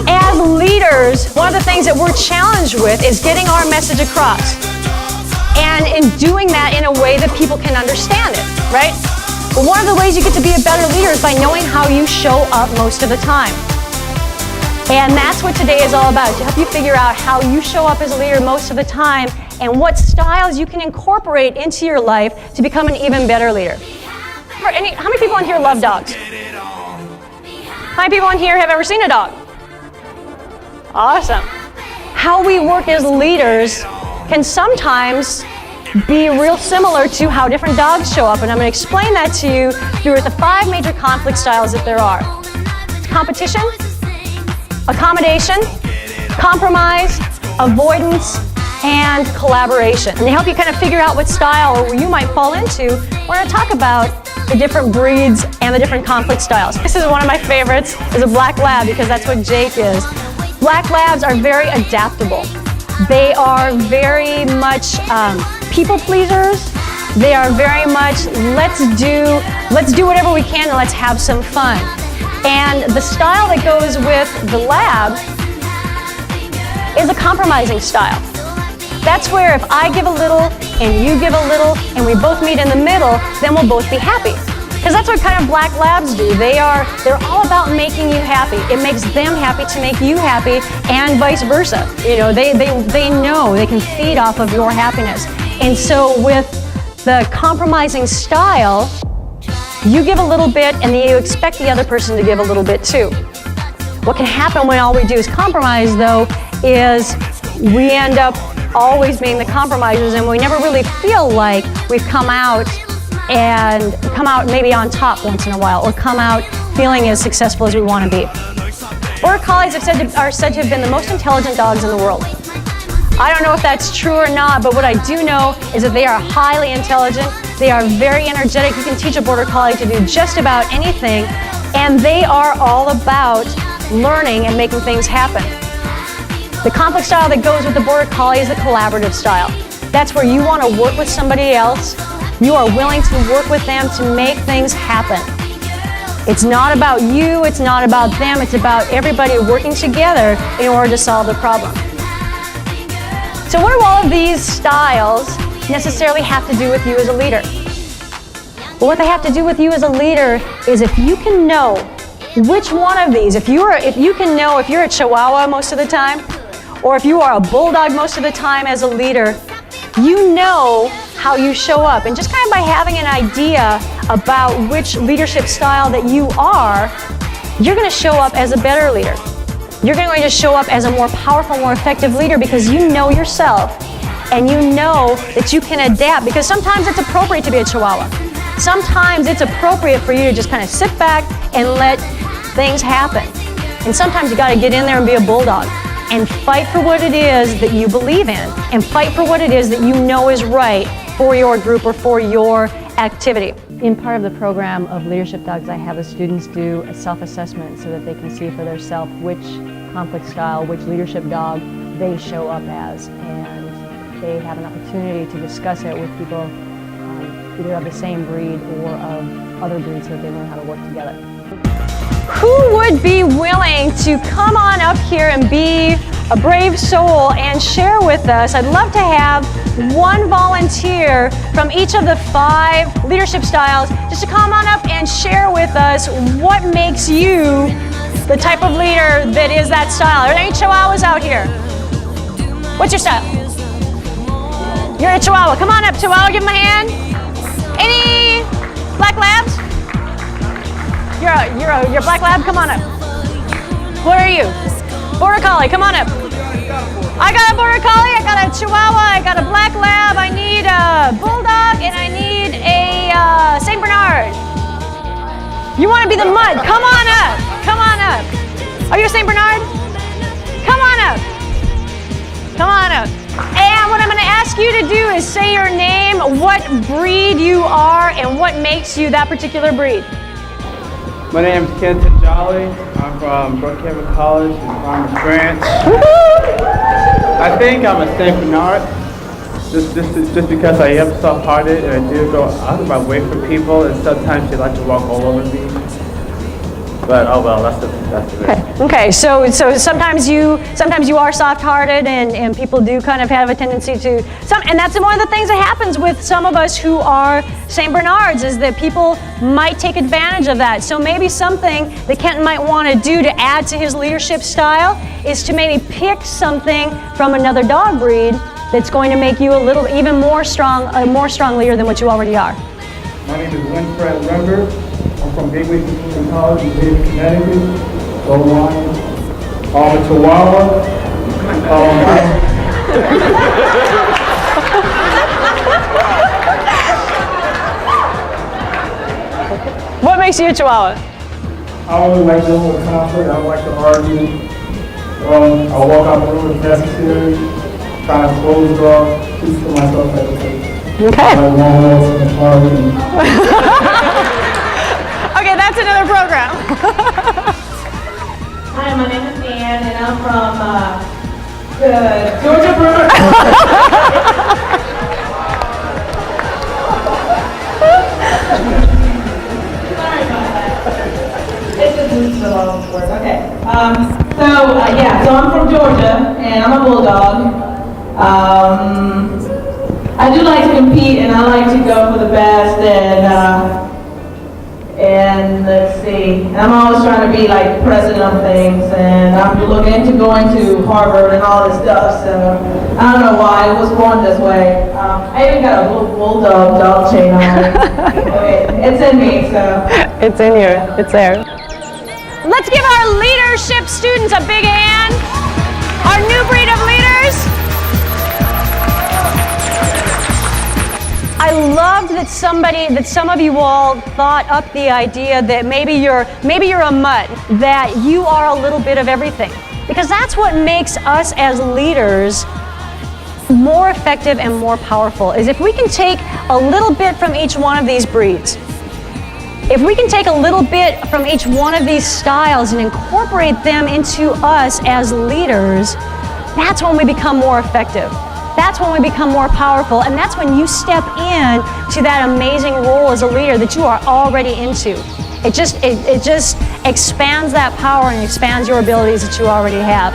As leaders, one of the things that we're challenged with is getting our message across. And in doing that in a way that people can understand it, right? But one of the ways you get to be a better leader is by knowing how you show up most of the time. And that's what today is all about, to help you figure out how you show up as a leader most of the time and what styles you can incorporate into your life to become an even better leader. How many people in here love dogs? How many people in here have ever seen a dog? Awesome. How we work as leaders can sometimes be real similar to how different dogs show up, and I'm going to explain that to you through the 5 major conflict styles that there are. Competition, accommodation, compromise, avoidance, and collaboration. And to help you kind of figure out what style you might fall into, we're going to talk about the different breeds and the different conflict styles. This is one of my favorites, is a black lab, because that's what Jake is. Black labs are very adaptable. They are very much people pleasers. They are very much let's do whatever we can and let's have some fun. And the style that goes with the lab is a compromising style. That's where if I give a little and you give a little and we both meet in the middle, then we'll both be happy. Because that's what kind of black labs do. They're all about making you happy. It makes them happy to make you happy, and vice versa. You know, they know they can feed off of your happiness. And so with the compromising style, you give a little bit and then you expect the other person to give a little bit too. What can happen when all we do is compromise, though, is we end up always being the compromisers, and we never really feel like we've come out maybe on top once in a while, or come out feeling as successful as we want to be. Border Collies are said to have been the most intelligent dogs in the world. I don't know if that's true or not, but what I do know is that they are highly intelligent. They are very energetic. You can teach a Border Collie to do just about anything, and they are all about learning and making things happen. The conflict style that goes with the Border Collie is the collaborative style. That's where you want to work with somebody else. You are willing to work with them to make things happen. It's not about you, it's not about them, it's about everybody working together in order to solve the problem. So what do all of these styles necessarily have to do with you as a leader? Well, what they have to do with you as a leader is if you can know which one of these, if you can know if you're a Chihuahua most of the time, or if you are a Bulldog most of the time as a leader, you know how you show up. And just kind of by having an idea about which leadership style that you are, you're going to show up as a better leader. You're going to show up as a more powerful, more effective leader, because you know yourself and you know that you can adapt, because sometimes it's appropriate to be a Chihuahua. Sometimes it's appropriate for you to just kind of sit back and let things happen. And sometimes you got to get in there and be a Bulldog and fight for what it is that you believe in, and fight for what it is that you know is right for your group or for your activity. In part of the program of Leadership Dogs, I have the students do a self-assessment so that they can see for themselves which conflict style, which leadership dog they show up as, and they have an opportunity to discuss it with people either of the same breed or of other breeds, so that they learn how to work together. Who would be willing to come on up here and be a brave soul and share with us? I'd love to have one volunteer from each of the 5 leadership styles just to come on up and share with us what makes you the type of leader that is that style. Are there any Chihuahuas out here? What's your style? You're a Chihuahua. Come on up, Chihuahua, give them a hand. Any Black Labs? You're a Black Lab, come on up. What are you? Border Collie, come on up. I got a Border Collie, I got a Chihuahua, I got a Black Lab, I need a Bulldog, and I need a St. Bernard. You want to be the mud? Come on up. Come on up. Are you a St. Bernard? Come on up. Come on up. And what I'm going to ask you to do is say your name, what breed you are, and what makes you that particular breed. My name is Kenton Jolly. I'm from Brookhaven College in Farmers Branch. I think I'm a St. Bernard. just because I am soft-hearted and I do go out of my way for people, and sometimes they like to walk all over me. But oh well, that's the risk. Okay, so sometimes you are soft-hearted, and people do kind of have a tendency to and that's one of the things that happens with some of us who are St. Bernards, is that people might take advantage of that. So maybe something that Kenton might want to do to add to his leadership style is to maybe pick something from another dog breed that's going to make you a more strong leader than what you already are. My name is Winfred Rember. I'm from Gateway Community College in David, Connecticut. Go Lions. I'm a Chihuahua. What makes you a Chihuahua? I don't really like dealing with conflict. I don't like to argue. I walk out the room if necessary. Kind of closed off. Keep to myself at the table. Okay. Like one else in the party. Okay, that's another program. Hi, my name is Dan, and I'm from the Georgia Brewer. Sorry about that. It's just a long word. Okay. So I'm from Georgia, and I'm a bulldog. I do like to compete, and I like to go for the best, and let's see, I'm always trying to be like president of things, and I'm looking into going to Harvard and all this stuff, so I don't know why, I was born this way. I even got a bulldog dog chain on it. It's in me, so. It's in you, it's there. Let's give our leadership students a big hand. Our new breed of leaders. I loved that some of you all thought up the idea that maybe you're a mutt, that you are a little bit of everything. Because that's what makes us as leaders more effective and more powerful, is if we can take a little bit from each one of these breeds. If we can take a little bit from each one of these styles and incorporate them into us as leaders, that's when we become more effective. That's when we become more powerful, and that's when you step in to that amazing role as a leader that you are already into. It just expands that power and expands your abilities that you already have.